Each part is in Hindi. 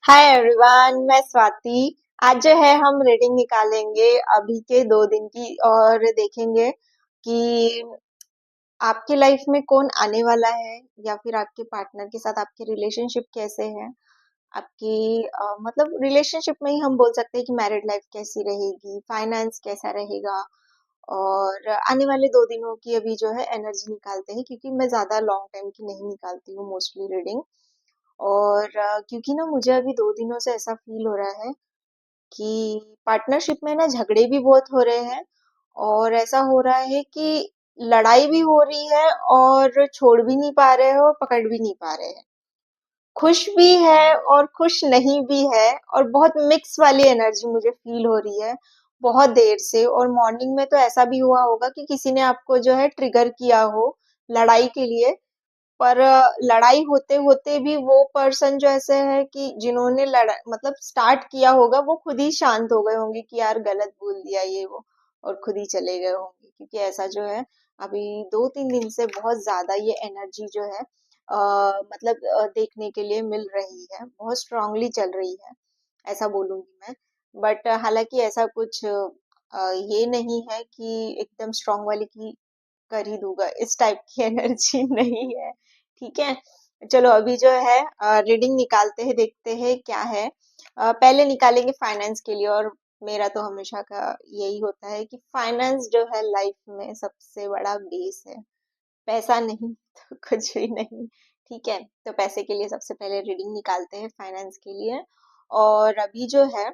हाय एवरीवन, मैं स्वाति। आज जो है हम रीडिंग निकालेंगे अभी के 2 दिन की और देखेंगे कि आपकी लाइफ में कौन आने वाला है या फिर आपके पार्टनर के साथ आपकी रिलेशनशिप कैसे है। आपकी मतलब रिलेशनशिप में ही हम बोल सकते हैं कि मैरिड लाइफ कैसी रहेगी, फाइनेंस कैसा रहेगा। और आने वाले 2 दिनों की अभी जो है एनर्जी निकालते हैं, क्योंकि मैं ज्यादा लॉन्ग टाइम की नहीं निकालती हूँ मोस्टली रीडिंग। और क्योंकि ना मुझे अभी 2 दिनों से ऐसा फील हो रहा है कि पार्टनरशिप में ना झगड़े भी बहुत हो रहे हैं, और ऐसा हो रहा है कि लड़ाई भी हो रही है और छोड़ भी नहीं पा रहे हो और पकड़ भी नहीं पा रहे हैं। खुश भी है और खुश नहीं भी है, और बहुत मिक्स वाली एनर्जी मुझे फील हो रही है बहुत देर से। और मॉर्निंग में तो ऐसा भी हुआ होगा कि किसी ने आपको जो है ट्रिगर किया हो लड़ाई के लिए। पर लड़ाई होते होते भी वो पर्सन जो ऐसे है कि जिन्होंने लड़ा मतलब स्टार्ट किया होगा, वो खुद ही शांत हो गए होंगे कि यार गलत बोल दिया ये वो, और खुद ही चले गए होंगे। क्योंकि ऐसा जो है अभी 2-3 दिन से बहुत ज्यादा ये एनर्जी जो है मतलब देखने के लिए मिल रही है, बहुत स्ट्रांगली चल रही है, ऐसा बोलूंगी मैं। बट हालांकि ऐसा कुछ ये नहीं है कि एकदम स्ट्रांग वाली की कर ही दूंगा, इस टाइप की एनर्जी नहीं है। ठीक है, चलो अभी जो है रीडिंग निकालते हैं, देखते हैं क्या है। पहले निकालेंगे फाइनेंस के लिए। और मेरा तो हमेशा का यही होता है कि फाइनेंस जो है लाइफ में सबसे बड़ा बेस है। पैसा नहीं तो कुछ भी नहीं। ठीक है, तो पैसे के लिए सबसे पहले रीडिंग निकालते हैं फाइनेंस के लिए। और अभी जो है,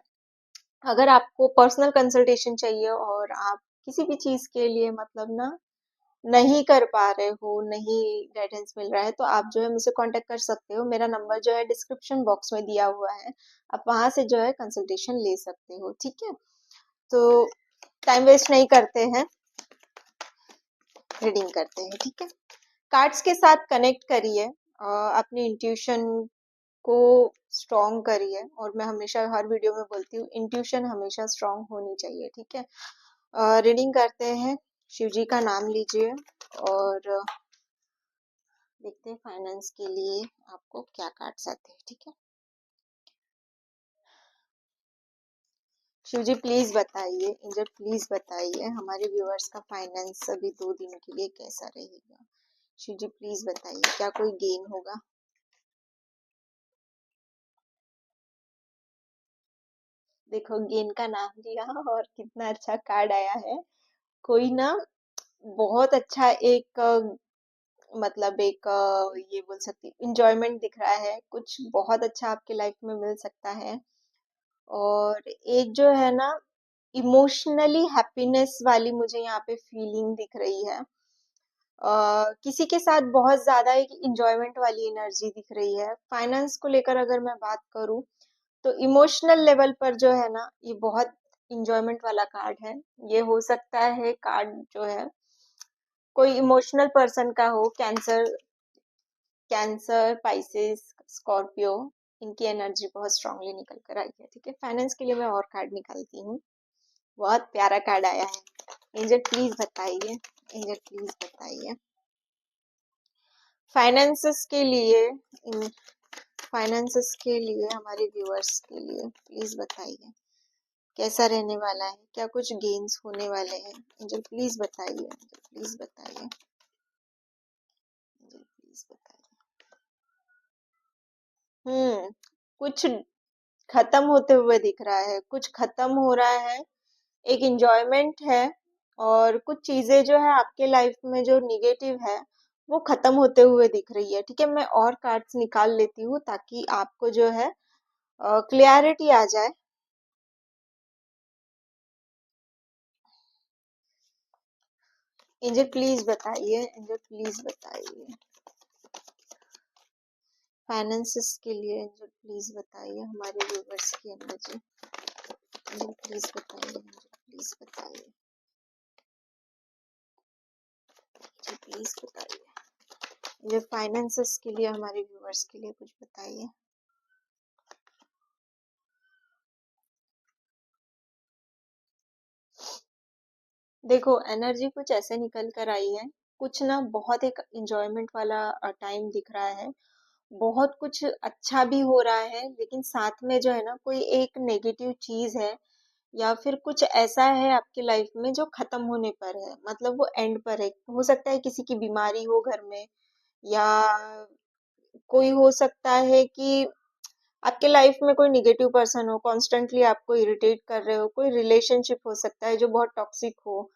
अगर आपको पर्सनल कंसल्टेशन चाहिए और आप किसी भी चीज के लिए मतलब ना नहीं कर पा रहे हो, नहीं गाइडेंस मिल रहा है, तो आप जो है मुझसे कांटेक्ट कर सकते हो। मेरा नंबर जो है डिस्क्रिप्शन बॉक्स में दिया हुआ है, आप वहां से जो है कंसल्टेशन ले सकते हो। ठीक है, तो टाइम वेस्ट नहीं करते हैं, रीडिंग करते हैं। ठीक है, कार्ड्स के साथ कनेक्ट करिए, अपनी इंट्यूशन को स्ट्रॉन्ग करिए। और मैं हमेशा हर वीडियो में बोलती हूँ, इंट्यूशन हमेशा स्ट्रॉन्ग होनी चाहिए। ठीक है, रीडिंग करते हैं। शिव जी का नाम लीजिए और देखते हैं फाइनेंस के लिए आपको क्या कार्ड्स आते हैं। ठीक है, शिव जी प्लीज बताइए, एंजल प्लीज बताइए हमारे व्यूअर्स का फाइनेंस अभी 2 दिन के लिए कैसा रहेगा। शिव जी प्लीज बताइए, क्या कोई गेन होगा। देखो, गेन का नाम लिया और कितना अच्छा कार्ड आया है। कोई ना बहुत अच्छा एक मतलब एक ये बोल सकती इंजॉयमेंट दिख रहा है, कुछ बहुत अच्छा आपके लाइफ में मिल सकता है। और एक जो है ना इमोशनली हैप्पीनेस वाली मुझे यहाँ पे फीलिंग दिख रही है। किसी के साथ बहुत ज्यादा एक इंजॉयमेंट वाली एनर्जी दिख रही है। फाइनेंस को लेकर अगर मैं बात करूँ, तो इमोशनल लेवल पर जो है ना, ये बहुत इंजॉयमेंट वाला कार्ड है। ये हो सकता है कार्ड जो है कोई इमोशनल पर्सन का हो, कैंसर, कैंसर, पाइसेस, स्कॉर्पियो। इनकी एनर्जी बहुत स्ट्रांगली निकल कर आई है। ठीक है, फाइनेंस के लिए मैं और कार्ड निकालती हूँ। बहुत प्यारा कार्ड आया है। एंजल प्लीज बताइए, एंजल प्लीज बताइए फाइनेंसेस के लिए, फाइनेंसेस के लिए हमारे व्यूअर्स के लिए प्लीज बताइए कैसा रहने वाला है, क्या कुछ गेन्स होने वाले हैं। एंजल प्लीज बताइए, एंजल प्लीज बताइए, एंजल प्लीज बताइए। कुछ खत्म होते हुए दिख रहा है, कुछ खत्म हो रहा है, एक इंजॉयमेंट है। और कुछ चीजें जो है आपके लाइफ में जो निगेटिव है, वो खत्म होते हुए दिख रही है। ठीक है, मैं और कार्ड्स निकाल लेती हूँ ताकि आपको जो है क्लियरिटी आ जाए। एंजल प्लीज बताइए, एंजल प्लीज बताइए फाइनेंसेस के लिए। एंजल प्लीज बताइए हमारे व्यूवर्स की एनर्जी। एंजल प्लीज बताइए, एंजल प्लीज बताइए, एंजल प्लीज बताइए। एंजल फाइनेंसेस के लिए हमारे व्यूवर्स के लिए कुछ बताइए। देखो, एनर्जी कुछ ऐसे निकल कर आई है, कुछ ना बहुत एक इंजॉयमेंट वाला टाइम दिख रहा है। बहुत कुछ अच्छा भी हो रहा है, लेकिन साथ में जो है ना कोई एक नेगेटिव चीज है, या फिर कुछ ऐसा है आपकी लाइफ में जो खत्म होने पर है, मतलब वो एंड पर है। हो सकता है किसी की बीमारी हो घर में, या कोई हो सकता है कि आपके लाइफ में कोई निगेटिव पर्सन हो, कॉन्स्टेंटली आपको इरिटेट कर रहे हो, कोई रिलेशनशिप हो सकता है जो बहुत टॉक्सिक हो,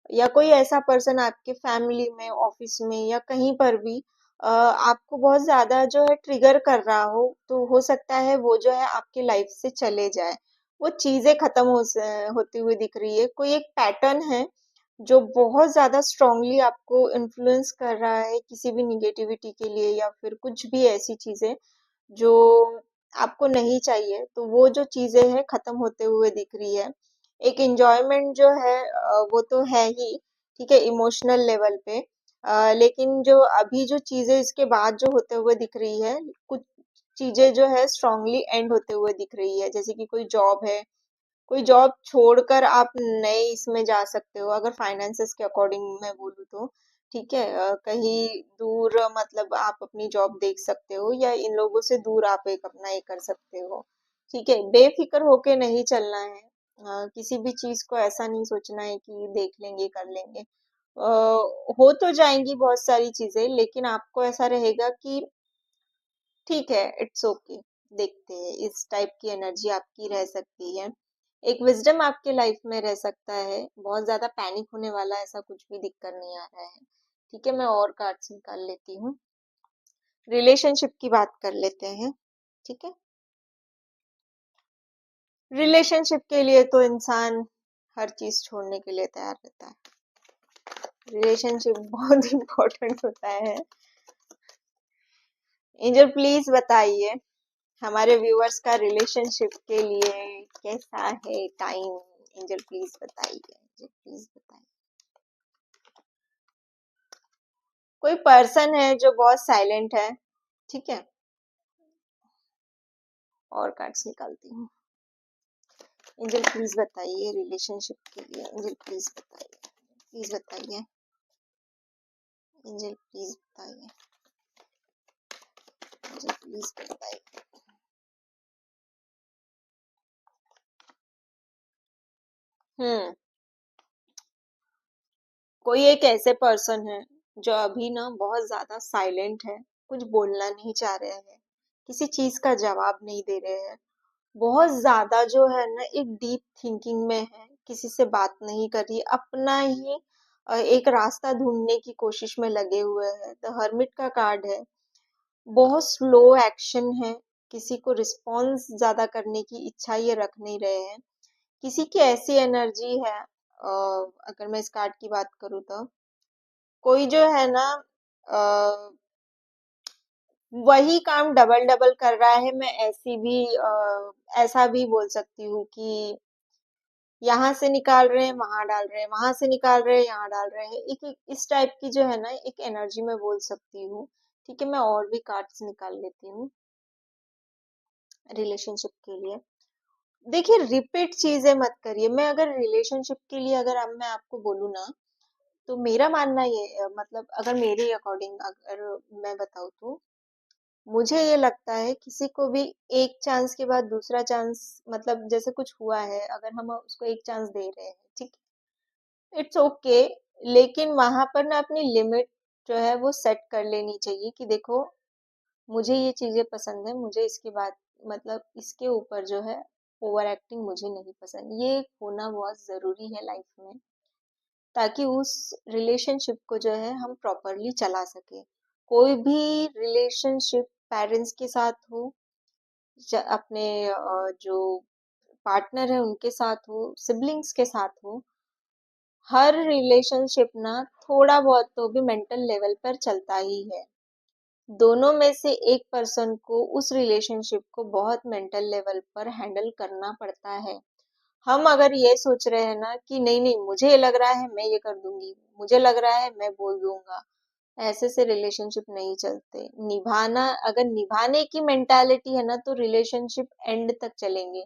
या कोई ऐसा पर्सन आपके फैमिली में, ऑफिस में, या कहीं पर भी आपको बहुत ज्यादा जो है ट्रिगर कर रहा हो, तो हो सकता है वो जो है आपकी लाइफ से चले जाए। वो चीजें खत्म होती हुई दिख रही है। कोई एक पैटर्न है जो बहुत ज्यादा स्ट्रांगली आपको इन्फ्लुएंस कर रहा है किसी भी निगेटिविटी के लिए, या फिर कुछ भी ऐसी चीजें जो आपको नहीं चाहिए, तो वो जो चीजें हैं खत्म होते हुए दिख रही है। एक एंजॉयमेंट जो है वो तो है ही, ठीक है, इमोशनल लेवल पे। लेकिन जो अभी जो चीजें इसके बाद जो होते हुए दिख रही है, कुछ चीजें जो है स्ट्रांगली एंड होते हुए दिख रही है, जैसे कि कोई जॉब है, कोई जॉब छोड़कर आप नए इसमें जा सकते हो, अगर फाइनेंसेस के अकॉर्डिंग मैं बोलूँ तो। ठीक है, कहीं दूर मतलब आप अपनी जॉब देख सकते हो, या इन लोगों से दूर आप एक अपना ये कर सकते हो। ठीक है, बेफिक्र होके नहीं चलना है। किसी भी चीज को ऐसा नहीं सोचना है कि देख लेंगे कर लेंगे। हो तो जाएंगी बहुत सारी चीजें, लेकिन आपको ऐसा रहेगा कि ठीक है, इट्स ओके, देखते हैं। इस टाइप की एनर्जी आपकी रह सकती है। एक विजडम आपके लाइफ में रह सकता है। बहुत ज्यादा पैनिक होने वाला ऐसा कुछ भी दिक्कत नहीं आ रहा है। ठीक है, मैं और कार्ड्स निकाल लेती हूँ। रिलेशनशिप की बात कर लेते हैं। ठीक है, रिलेशनशिप के लिए तो इंसान हर चीज छोड़ने के लिए तैयार रहता है। रिलेशनशिप बहुत इम्पोर्टेंट होता है। एंजल प्लीज बताइए हमारे व्यूअर्स का रिलेशनशिप के लिए कैसा है टाइम। एंजल प्लीज बताइए, एंजल प्लीज बताइए। कोई पर्सन है जो बहुत साइलेंट है। ठीक है, और कार्ड्स निकालती हूँ। एंजल प्लीज बताइए रिलेशनशिप के लिए, एंजल प्लीज बताइए, प्लीज बताइए, एंजल प्लीज बताइए, एंजल प्लीज बताइए। हम्म, कोई एक ऐसे पर्सन है जो अभी ना बहुत ज्यादा साइलेंट है, कुछ बोलना नहीं चाह रहे हैं, किसी चीज का जवाब नहीं दे रहे हैं, बहुत ज्यादा जो है ना एक डीप थिंकिंग में है, किसी से बात नहीं कर रही, अपना ही एक रास्ता ढूंढने की कोशिश में लगे हुए हैं। द हर्मिट का कार्ड है। बहुत स्लो एक्शन है, किसी को रिस्पॉन्स ज्यादा करने की इच्छा ये रख नहीं रहे हैं। किसी की ऐसी एनर्जी है, अगर मैं इस कार्ड की बात करूँ तो कोई जो है ना वही काम डबल डबल कर रहा है। मैं ऐसी भी ऐसा भी बोल सकती हूँ कि यहाँ से निकाल रहे हैं वहां डाल रहे हैं, वहां से निकाल रहे हैं यहाँ डाल रहे हैं, इस टाइप की जो है ना एक एनर्जी मैं बोल सकती हूँ। ठीक है, मैं और भी कार्ड्स निकाल लेती हूँ रिलेशनशिप के लिए। देखिए, रिपीट चीजें मत करिए। मैं अगर रिलेशनशिप के लिए अगर अब मैं आपको बोलूँ ना, तो मेरा मानना ये मतलब अगर मेरे अकॉर्डिंग अगर मैं बताऊँ तो मुझे ये लगता है किसी को भी एक चांस के बाद दूसरा चांस, मतलब जैसे कुछ हुआ है अगर हम उसको एक चांस दे रहे हैं, ठीक, इट्स ओके, लेकिन वहां पर ना अपनी लिमिट जो है वो सेट कर लेनी चाहिए कि देखो मुझे ये चीजें पसंद है, मुझे इसके बाद मतलब इसके ऊपर जो है ओवर एक्टिंग मुझे नहीं पसंद। ये होना बहुत जरूरी है लाइफ में, ताकि उस रिलेशनशिप को जो है हम प्रॉपरली चला सके। कोई भी रिलेशनशिप पेरेंट्स के साथ हो, अपने जो पार्टनर है उनके साथ हो, सिबलिंग्स के साथ हो, हर रिलेशनशिप ना थोड़ा बहुत तो भी मेंटल लेवल पर चलता ही है। दोनों में से एक पर्सन को उस रिलेशनशिप को बहुत मेंटल लेवल पर हैंडल करना पड़ता है। हम अगर ये सोच रहे हैं ना कि नहीं नहीं मुझे ये लग रहा है मैं ये कर दूंगी, मुझे लग रहा है मैं बोल दूंगा, ऐसे से रिलेशनशिप नहीं चलते। निभाना, अगर निभाने की मेंटालिटी है ना तो रिलेशनशिप एंड तक चलेंगे।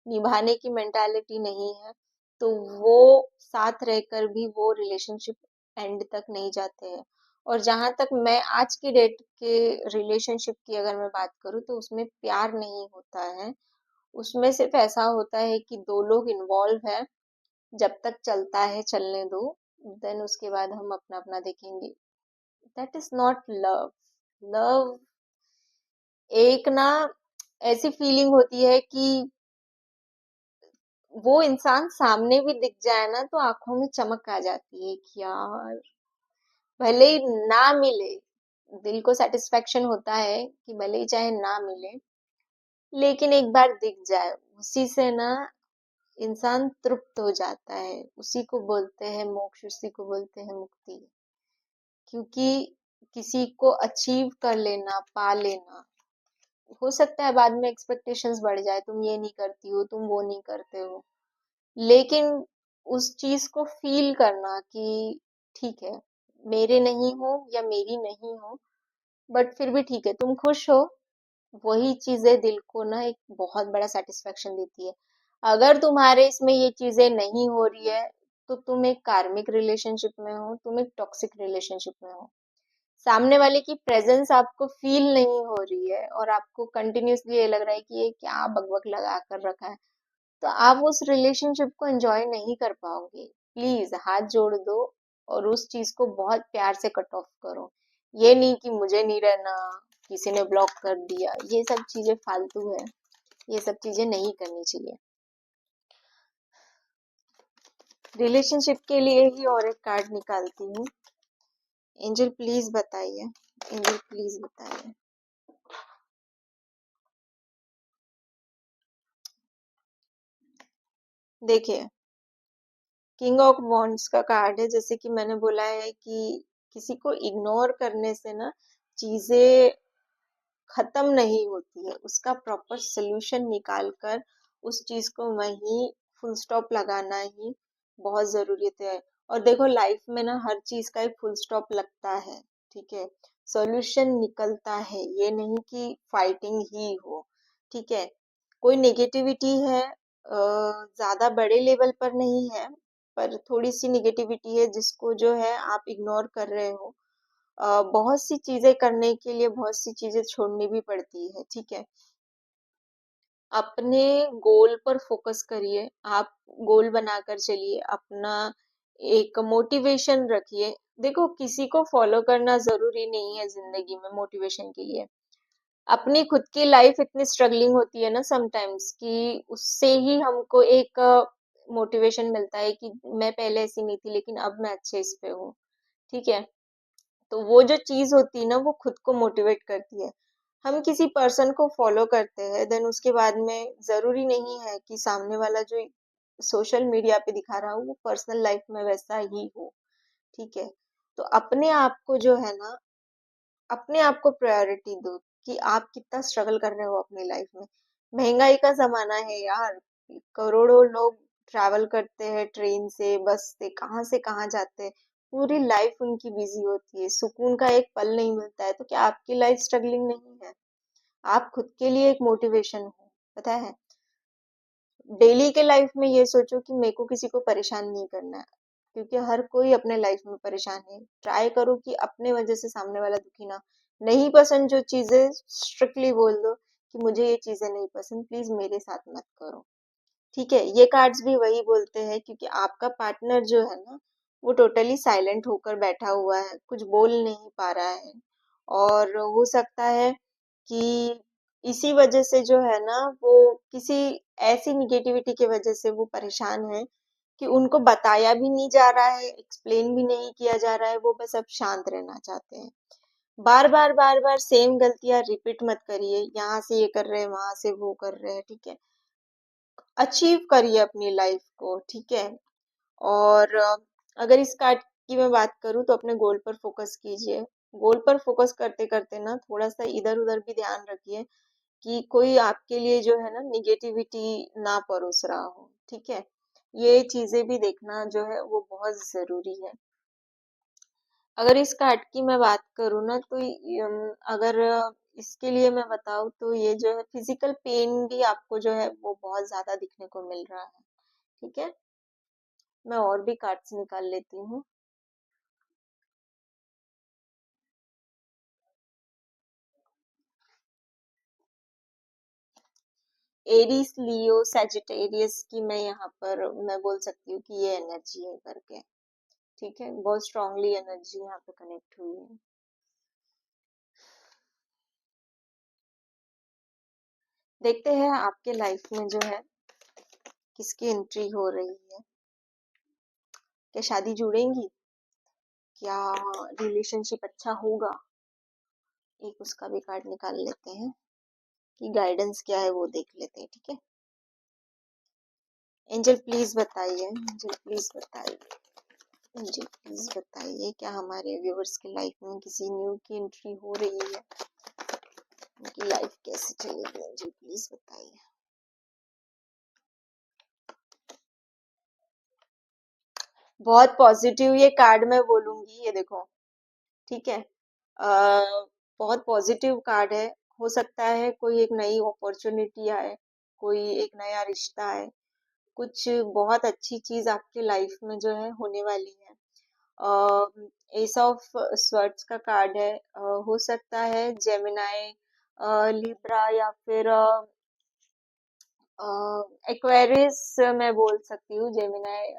निभाने की मेंटालिटी नहीं है तो वो साथ रहकर भी वो रिलेशनशिप एंड तक नहीं जाते हैं। और जहां तक मैं आज की डेट के रिलेशनशिप की अगर मैं बात करूँ तो उसमें प्यार नहीं होता है। उसमें सिर्फ ऐसा होता है कि दो लोग इन्वॉल्व है, जब तक चलता है चलने दो, देन उसके बाद हम अपना अपना देखेंगे। That is not love. Love एक ना ऐसी फीलिंग होती है कि वो इंसान सामने भी दिख जाए ना तो आंखों में चमक आ जाती है कि यार भले ही ना मिले, दिल को सेटिस्फेक्शन होता है कि भले ही चाहे ना मिले, लेकिन एक बार दिख जाए उसी से ना इंसान तृप्त हो जाता है। उसी को बोलते हैं मोक्ष, उसी को बोलते हैं मुक्ति। क्योंकि किसी को अचीव कर लेना, पा लेना, हो सकता है बाद में एक्सपेक्टेशंस बढ़ जाए, तुम ये नहीं करती हो, तुम वो नहीं करते हो, लेकिन उस चीज को फील करना कि ठीक है, मेरे नहीं हो या मेरी नहीं हो, बट फिर भी ठीक है, तुम खुश हो, वही चीजें दिल को ना एक बहुत बड़ा सेटिस्फेक्शन देती है। अगर तुम्हारे इसमें ये चीजें नहीं हो रही है तो तुम एक कार्मिक रिलेशनशिप में हो, तुम एक टॉक्सिक रिलेशनशिप में हो। सामने वाले की प्रेजेंस आपको फील नहीं हो रही है और आपको कंटिन्यूअसली ये लग रहा है कि ये क्या बकबक लगा कर रखा है, तो आप उस रिलेशनशिप को एंजॉय नहीं कर पाओगे। प्लीज हाथ जोड़ दो और उस चीज को बहुत प्यार से कट ऑफ करो। ये नहीं कि मुझे नहीं रहना, किसी ने ब्लॉक कर दिया, ये सब चीजें फालतू है, ये सब चीजें नहीं करनी चाहिए। रिलेशनशिप के लिए ही और एक कार्ड निकालती हूँ। एंजल प्लीज बताइए, एंजल प्लीज बताइए। देखिए, किंग ऑफ वॉन्ड्स का कार्ड है। जैसे कि मैंने बोला है कि किसी को इग्नोर करने से ना चीजें खत्म नहीं होती है, उसका प्रॉपर सोल्यूशन निकाल कर उस चीज को वहीं फुल स्टॉप लगाना ही बहुत जरूरत है। और देखो लाइफ में ना हर चीज का एक फुल स्टॉप लगता है, ठीक है, सॉल्यूशन निकलता है, ये नहीं कि फाइटिंग ही हो। ठीक है, कोई नेगेटिविटी है, ज्यादा बड़े लेवल पर नहीं है, पर थोड़ी सी नेगेटिविटी है जिसको जो है आप इग्नोर कर रहे हो। बहुत सी चीजें करने के लिए बहुत सी चीजें छोड़नी भी पड़ती है, ठीक है। अपने गोल पर फोकस करिए, आप गोल बनाकर चलिए, अपना एक मोटिवेशन रखिए। देखो किसी को फॉलो करना जरूरी नहीं है जिंदगी में मोटिवेशन के लिए। अपनी खुद की लाइफ इतनी स्ट्रगलिंग होती है ना समटाइम्स कि उससे ही हमको एक मोटिवेशन मिलता है कि मैं पहले ऐसी नहीं थी लेकिन अब मैं अच्छे इस पे हूँ, ठीक है। तो वो जो चीज होती है ना वो खुद को मोटिवेट करती है। हम किसी पर्सन को फॉलो करते हैं, देन उसके बाद में जरूरी नहीं है कि सामने वाला जो सोशल मीडिया पे दिखा रहा हो वो पर्सनल लाइफ में वैसा ही हो, ठीक है। तो अपने आप को जो है ना, अपने आप को प्रायोरिटी दो कि आप कितना स्ट्रगल कर रहे हो अपनी लाइफ में। महंगाई का जमाना है यार, करोड़ों लोग ट्रैवल करते हैं ट्रेन से, बस से, कहाँ से कहाँ जाते हैं, पूरी लाइफ उनकी बिजी होती है, सुकून का एक पल नहीं मिलता है। तो क्या आपकी लाइफ स्ट्रगलिंग नहीं है? आप खुद के लिए एक मोटिवेशन हो, पता है। डेली के लाइफ में ये सोचो कि मेरे को किसी को परेशान नहीं करना है, क्योंकि हर कोई अपने लाइफ में परेशान है। ट्राई करो कि अपने वजह से सामने वाला दुखी ना। नहीं पसंद जो चीजें, स्ट्रिक्टली बोल दो कि मुझे ये चीजें नहीं पसंद, प्लीज मेरे साथ मत करो, ठीक है। ये कार्ड्स भी वही बोलते हैं, क्योंकि आपका पार्टनर जो है ना वो टोटली साइलेंट होकर बैठा हुआ है, कुछ बोल नहीं पा रहा है। और हो सकता है कि इसी वजह से जो है ना वो किसी ऐसी निगेटिविटी की वजह से वो परेशान है कि उनको बताया भी नहीं जा रहा है, एक्सप्लेन भी नहीं किया जा रहा है, वो बस अब शांत रहना चाहते हैं। बार बार सेम गलतियां रिपीट मत करिए, यहाँ से ये कर रहे हैं, वहां से वो कर रहे हैं, ठीक है। अचीव करिए अपनी लाइफ को, ठीक है। और अगर इस कार्ड की मैं बात करूँ तो अपने गोल पर फोकस कीजिए। गोल पर फोकस करते करते ना थोड़ा सा इधर उधर भी ध्यान रखिए कि कोई आपके लिए जो है ना निगेटिविटी ना परोस रहा हो, ठीक है। ये चीजें भी देखना जो है वो बहुत जरूरी है। अगर इस कार्ड की मैं बात करूँ ना तो अगर इसके लिए मैं बताऊँ तो ये जो है फिजिकल पेन भी आपको जो है वो बहुत ज्यादा दिखने को मिल रहा है, ठीक है। मैं और भी कार्ड्स निकाल लेती हूँ। एरीज, लियो, सैजिटेरियस की मैं बोल सकती हूँ कि ये एनर्जी है करके। ठीक है, बहुत स्ट्रांगली एनर्जी यहाँ पे कनेक्ट हुई है। देखते हैं आपके लाइफ में जो है किसकी एंट्री हो रही है। क्या शादी जुड़ेंगी? क्या रिलेशनशिप अच्छा होगा? एक उसका भी कार्ड निकाल लेते हैं कि गाइडेंस क्या है, वो देख लेते हैं। ठीक है, एंजल प्लीज बताइए, एंजल प्लीज बताइए, एंजल प्लीज बताइए क्या हमारे व्यूवर्स के लाइफ में किसी न्यू की एंट्री हो रही है? उनकी लाइफ कैसे चलेगी? एंजल प्लीज बताइए। बहुत पॉजिटिव ये कार्ड मैं बोलूंगी, ये देखो। ठीक है, बहुत पॉजिटिव कार्ड है। हो सकता है कोई एक नई अपॉर्चुनिटी आए, कोई एक नया रिश्ता आए, कुछ बहुत अच्छी चीज आपके लाइफ में जो है होने वाली है। एस ऑफ स्वर्ड्स का कार्ड है। हो सकता है जेमिनाई, लिब्रा या फिर एक्वेरियस, मैं बोल सकती हूँ जेमिनाई,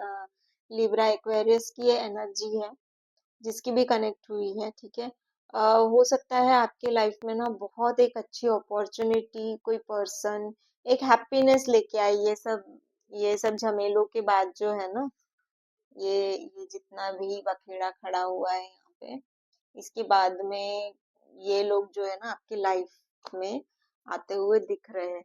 लिब्रा, एक्वेरियस की ये एनर्जी है जिसकी भी कनेक्ट हुई है। ठीक है, हो सकता है आपके लाइफ में ना बहुत एक अच्छी अपॉर्चुनिटी, कोई पर्सन एक हैप्पीनेस लेके आई। ये सब झमेलों के बाद जो है ना, ये जितना भी बखेड़ा खड़ा हुआ है यहाँ पे, इसके बाद में ये लोग जो है ना आपकी लाइफ में आते हुए दिख रहे हैं।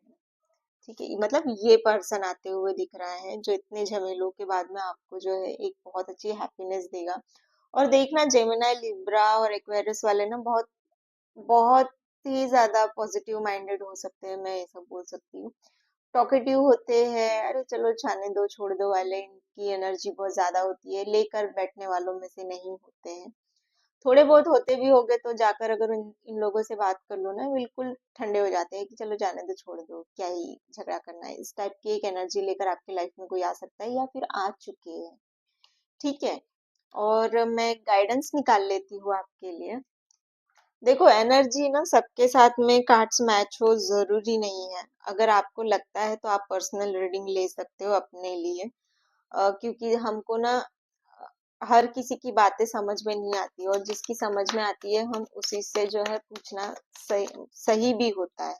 ठीक है, मतलब ये पर्सन आते हुए दिख रहा है जो इतने झमेलों के बाद में आपको जो है एक बहुत अच्छी हैप्पीनेस देगा। और देखना, जेमिनाई, लिब्रा और एक्वेरियस वाले ना बहुत बहुत ही ज्यादा पॉजिटिव माइंडेड हो सकते हैं, मैं ये सब बोल सकती हूँ। टॉकेटिव होते हैं, अरे चलो जाने दो, छोड़ दो वाले, इनकी एनर्जी बहुत ज्यादा होती है, लेकर बैठने वालों में से नहीं होते हैं। थोड़े बहुत होते भी होंगे तो जाकर अगर इन लोगों से बात कर लो ना, बिल्कुल ठंडे हो जाते हैं कि चलो जाने दो, छोड़ दो, क्या ही झगड़ा करना है। इस टाइप की एक एनर्जी लेकर आपकी लाइफ में कोई आ सकता है या फिर आ चुके हैं। ठीक है, और मैं गाइडेंस निकाल लेती हूँ आपके लिए। देखो, एनर्जी ना सबके साथ में कार्ड्स मैच हो जरूरी नहीं है। अगर आपको लगता है तो आप पर्सनल रीडिंग ले सकते हो अपने लिए। क्योंकि हमको ना हर किसी की बातें समझ में नहीं आती, और जिसकी समझ में आती है हम उसी से जो है पूछना सही सही भी होता है।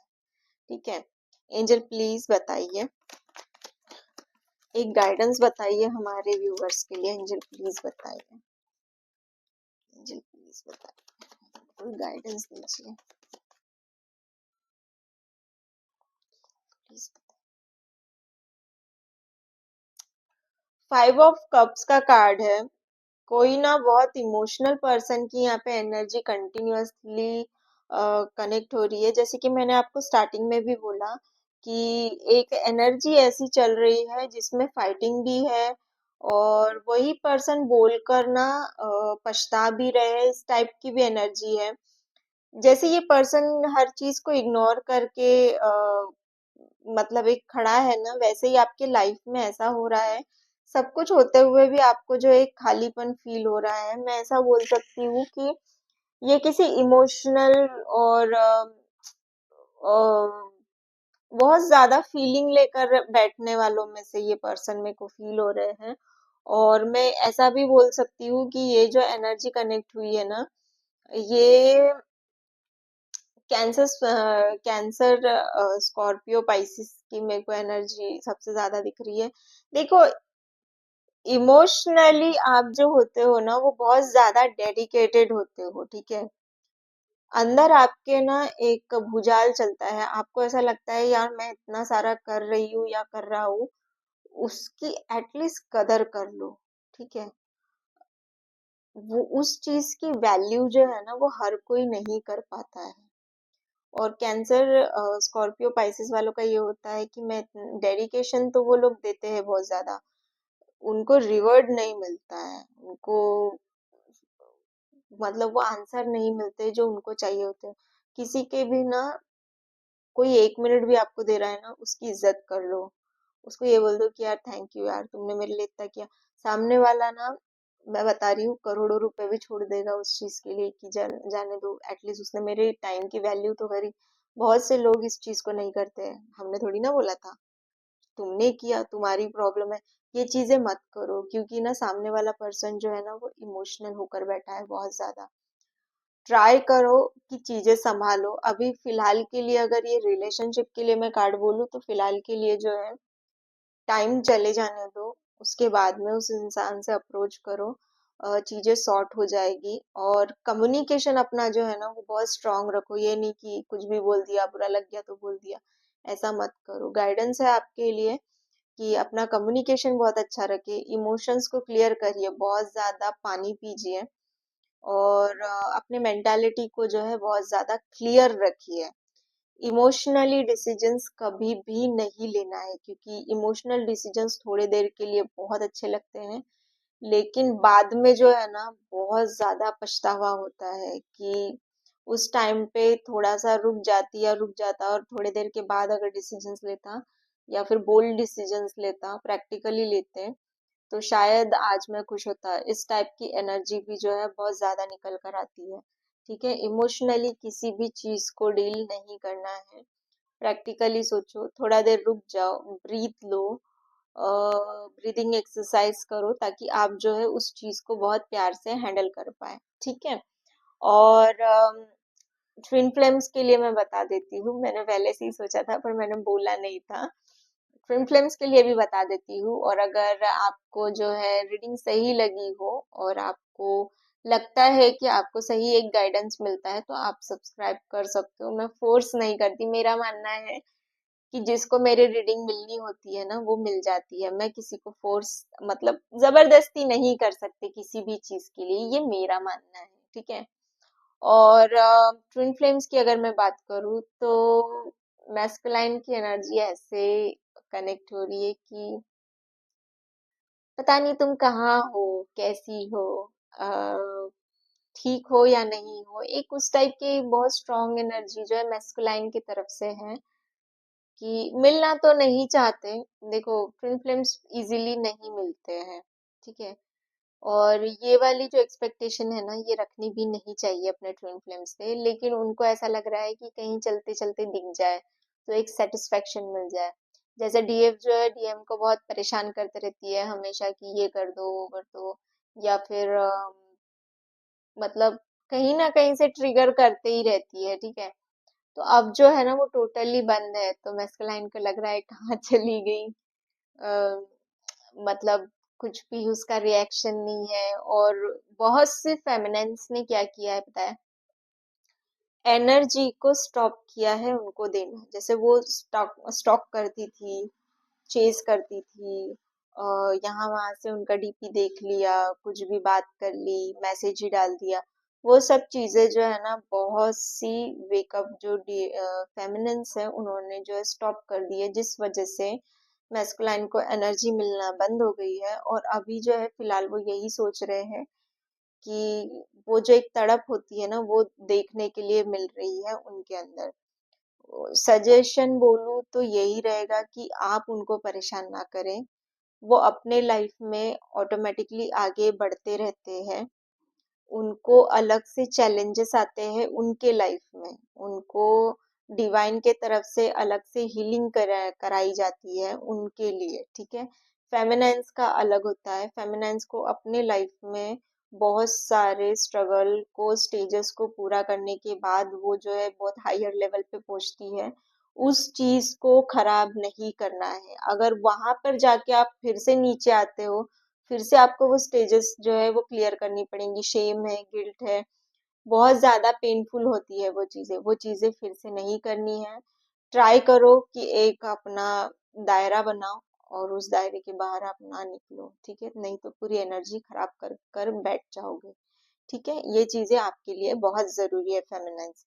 ठीक है, एंजल प्लीज बताइए, एक गाइडेंस बताइए हमारे व्यूवर्स के लिए। एंजल प्लीज बताइए, एंजल प्लीज बताइए, कोई गाइडेंस दीजिए प्लीज। 5 ऑफ कप्स का कार्ड है। कोई ना बहुत इमोशनल पर्सन की यहाँ पे एनर्जी कंटिन्यूअसली कनेक्ट हो रही है। जैसे कि मैंने आपको स्टार्टिंग में भी बोला कि एक एनर्जी ऐसी चल रही है जिसमें फाइटिंग भी है, और वही पर्सन बोलकर ना पछता भी रहे, इस टाइप की भी एनर्जी है। जैसे ये पर्सन हर चीज को इग्नोर करके मतलब एक खड़ा है ना, वैसे ही आपके लाइफ में ऐसा हो रहा है। सब कुछ होते हुए भी आपको जो एक खालीपन फील हो रहा है। मैं ऐसा बोल सकती हूँ कि ये किसी इमोशनल और बहुत ज्यादा फीलिंग लेकर बैठने वालों में से ये पर्सन मेरे को फील हो रहे हैं। और मैं ऐसा भी बोल सकती हूँ कि ये जो एनर्जी कनेक्ट हुई है ना, ये कैंसर कैंसर स्कॉर्पियो, पाइसिस की मेरे को एनर्जी सबसे ज्यादा दिख रही है। देखो, इमोशनली आप जो होते हो ना वो बहुत ज्यादा डेडिकेटेड होते हो। ठीक है, अंदर आपके ना एक भूचाल चलता है, आपको ऐसा लगता है यार मैं इतना सारा कर रही हूँ या कर रहा हूँ, उसकी एटलीस्ट कदर कर लो। ठीक है, वो उस चीज की वैल्यू जो है ना वो हर कोई नहीं कर पाता है। और कैंसर स्कॉर्पियो, पाइसेस वालों का ये होता है कि मैं डेडिकेशन तो वो लोग देते हैं बहुत ज्यादा, उनको रिवॉर्ड नहीं मिलता है, उनको मतलब वो आंसर नहीं मिलते जो उनको चाहिए होते हैं। किसी के भी ना, कोई 1 मिनट भी आपको दे रहा है ना, उसकी इज्जत कर लो। उसको ये बोल दो कि यार थैंक यू यार, तुमने मेरे लिए इतना किया। सामने वाला ना, मैं बता रही हूँ, करोड़ों रुपए भी छोड़ देगा उस चीज के लिए कि जाने दो, एटलीस्ट उसने मेरे टाइम की वैल्यू तो करी। बहुत से लोग इस चीज को नहीं करते हैं, हमने थोड़ी ना बोला था, तुमने किया, तुम्हारी प्रॉब्लम है। ये चीजें मत करो, क्योंकि ना सामने वाला पर्सन जो है ना वो इमोशनल होकर बैठा है बहुत ज्यादा। ट्राई करो कि चीजें संभालो। अभी फिलहाल के लिए अगर ये रिलेशनशिप के लिए मैं कार्ड बोलूँ तो फिलहाल के लिए जो है टाइम चले जाने दो, उसके बाद में उस इंसान से अप्रोच करो, चीजें सॉर्ट हो जाएगी। और कम्युनिकेशन अपना जो है ना वो बहुत स्ट्रांग रखो, ये नहीं कि कुछ भी बोल दिया, बुरा लग गया तो बोल दिया, ऐसा मत करो। गाइडेंस है आपके लिए कि अपना कम्युनिकेशन बहुत अच्छा रखिए, इमोशंस को क्लियर करिए, बहुत ज्यादा पानी पीजिए, और अपने मेंटालिटी को जो है बहुत ज्यादा क्लियर रखिए। इमोशनली डिसीजंस कभी भी नहीं लेना है, क्योंकि इमोशनल डिसीजंस थोड़ी देर के लिए बहुत अच्छे लगते हैं, लेकिन बाद में जो है ना बहुत ज्यादा पछतावा होता है कि उस टाइम पे थोड़ा सा रुक जाती या रुक जाता, और थोड़ी देर के बाद अगर डिसीजंस लेता या फिर बोल्ड डिसीजंस लेता, प्रैक्टिकली लेते, तो शायद आज मैं खुश होता। इस टाइप की एनर्जी भी जो है बहुत ज्यादा निकल कर आती है। ठीक है, इमोशनली किसी भी चीज को डील नहीं करना है, प्रैक्टिकली सोचो, थोड़ा देर रुक जाओ, ब्रीथ लो, ब्रीदिंग एक्सरसाइज करो, ताकि आप जो है उस चीज को बहुत प्यार से हैंडल कर पाए। ठीक है। और ट्विन फ्लेम्स के लिए मैं बता देती हूँ, मैंने पहले से ही सोचा था पर मैंने बोला नहीं था। ट्विन फ्लेम्स के लिए भी बता देती हूँ, और अगर आपको जो है रीडिंग सही लगी हो और आपको लगता है कि आपको सही एक गाइडेंस मिलता है, तो आप सब्सक्राइब कर सकते हो। मैं फोर्स नहीं करती, मेरा मानना है कि जिसको मेरी रीडिंग मिलनी होती है ना वो मिल जाती है। मैं किसी को फोर्स, मतलब जबरदस्ती नहीं कर सकते किसी भी चीज के लिए, ये मेरा मानना है। ठीक है। और ट्विन फ्लेम्स की अगर मैं बात करूँ तो मैस्कुलाइन की एनर्जी ऐसे कनेक्ट हो रही है कि पता नहीं तुम कहाँ हो, कैसी हो, अ, ठीक हो या नहीं हो, एक उस टाइप की बहुत स्ट्रॉन्ग एनर्जी जो है मैस्कुलाइन की तरफ से है कि मिलना तो नहीं चाहते। देखो, ट्विन फ्लेम्स इजीली नहीं मिलते हैं। ठीक है। और ये वाली जो एक्सपेक्टेशन है ना ये रखनी भी नहीं चाहिए अपने ट्विन फ्लेम्स पे, लेकिन उनको ऐसा लग रहा है कि कहीं चलते चलते दिख जाए तो एक सेटिस्फेक्शन मिल जाए। जैसे डीएफ जो है, डीएम को बहुत परेशान करते रहती है हमेशा कि ये कर दो वो कर दो, या फिर मतलब कहीं ना कहीं से ट्रिगर करते ही रहती है। ठीक है। तो अब जो है ना वो टोटली बंद है, तो मैस्कुलाइन को लग रहा है कहाँ चली गई, अ, मतलब कुछ भी उसका रिएक्शन नहीं है। और बहुत से फेमिनाइन्स ने क्या किया है पता है, एनर्जी को स्टॉप किया है उनको देना। जैसे वो स्टॉक स्टॉक करती थी, चेज करती थी, यहाँ वहां से उनका डीपी देख लिया, कुछ भी बात कर ली, मैसेज ही डाल दिया, वो सब चीजें जो है ना बहुत सी वेकअप जो फेमिनिन्स है उन्होंने जो है स्टॉप कर दी है, जिस वजह से मैस्कुलाइन को एनर्जी मिलना बंद हो गई है। और अभी जो है फिलहाल वो यही सोच रहे हैं कि वो जो एक तड़प होती है ना वो देखने के लिए मिल रही है उनके अंदर। सजेशन बोलूं तो यही रहेगा कि आप उनको परेशान ना करें, वो अपने लाइफ में ऑटोमेटिकली आगे बढ़ते रहते हैं। उनको अलग से चैलेंजेस आते हैं उनके लाइफ में, उनको डिवाइन के तरफ से अलग से हीलिंग कराई जाती है उनके लिए। ठीक है। फेमिनाइन्स का अलग होता है, फेमिनाइन्स को अपने लाइफ में बहुत सारे स्ट्रगल को, स्टेजेस को पूरा करने के बाद वो जो है बहुत हायर लेवल पे पहुंचती है। उस चीज को खराब नहीं करना है, अगर वहां पर जाके आप फिर से नीचे आते हो, फिर से आपको वो स्टेजेस जो है वो क्लियर करनी पड़ेंगी, शेम है, गिल्ट है, बहुत ज्यादा पेनफुल होती है वो चीजें फिर से नहीं करनी है। ट्राई करो कि एक अपना दायरा बनाओ और उस दायरे के बाहर आप ना निकलो। ठीक है, नहीं तो पूरी एनर्जी खराब कर कर बैठ जाओगे। ठीक है, ये चीजें आपके लिए बहुत जरूरी है फेमिनाइन्स।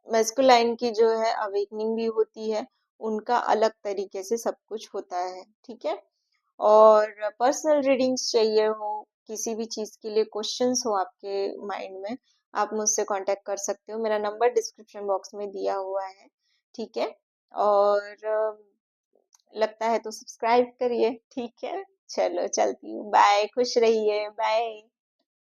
मैस्कुलाइन की जो है अवेकनिंग भी होती है, उनका अलग तरीके से सब कुछ होता है। ठीक है। और पर्सनल रीडिंग्स चाहिए हो, किसी भी चीज के लिए क्वेश्चंस हो आपके माइंड में, आप मुझसे कांटेक्ट कर सकते हो, मेरा नंबर डिस्क्रिप्शन बॉक्स में दिया हुआ है। ठीक है। और लगता है तो सब्सक्राइब करिए। ठीक है, चलो चलती हूँ, बाय, खुश रहिए, बाय।